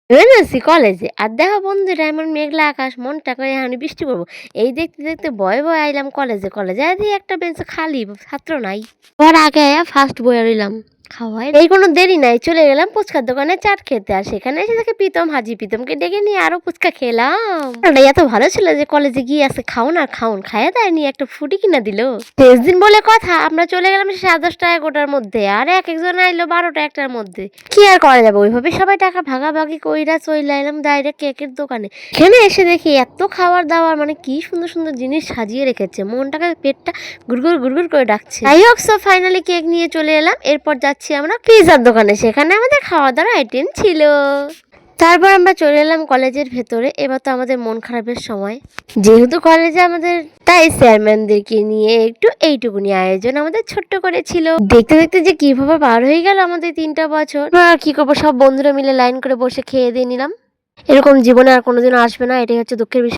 বেরোছি কলেজে আর দেখো বন্ধুরা এমন মেঘলা আকাশ মনটা করে আমি বৃষ্টি পড়বো। এই দেখতে দেখতে ভয়ে ভয়ে আইলাম কলেজে। কলেজে দিয়ে একটা বেঞ্চ খালি, ছাত্র নাই। ওর আগে ফার্স্ট বয়ে রইলাম খাওয়াই। এই কোনো দেরি নাই, চলে গেলাম ফুচকার দোকানে চাট খেতে। আর সেখানে এসে দেখে প্রীতম হাজি, প্রীতমকে ডেকে নিয়ে আরো ফুচকা খেলাম। এত ভালো ছিল যে কলেজে গিয়ে আছে খাওন আর খাওন, খাইয়ে দেয়নি একটা ফুটি কিনা দিল। শেষ দিন বলে কথা, আমরা চলে গেলাম 10:30 এগারোটার মধ্যে, আর এক একজন আইলো 12টা 1টার মধ্যে। কি আর করা যাবে, ওইভাবে সবাই টাকা ভাগাভাগি কইরা চলে এলাম ডাইরেক্ট কেকের দোকানে। এখানে এসে দেখি এত খাবার দাবার, মানে কি সুন্দর সুন্দর জিনিস সাজিয়ে রেখেছে, মনটাকে পেটটা গুড়গুড় গুড়গুড় করে ডাকছে। যাই হোক, সো ফাইনালি কেক নিয়ে চলে এলাম। এরপর যাচ্ছি আমরা পিজার দোকানে, সেখানে আমাদের খাওয়া দাওয়ার আইটেম ছিল। তারপর আমরা চলে এলাম কলেজের ভেতরে। এবার তো আমাদের মন খারাপের সময়, যেহেতু কলেজে আমাদের, তাই চেয়ারম্যানদেরকে নিয়ে একটু এইটুকুনি আয়োজন আমাদের ছোট্ট করেছিল। দেখতে দেখতে যে কিভাবে পার হয়ে গেল আমাদের 3টা বছর। কি করবো, সব বন্ধুরা মিলে লাইন করে বসে খেয়ে দিয়ে নিলাম। এরকম জীবনে আর কোনোদিনও আসবে না, এটাই হচ্ছে দুঃখের বিষয়।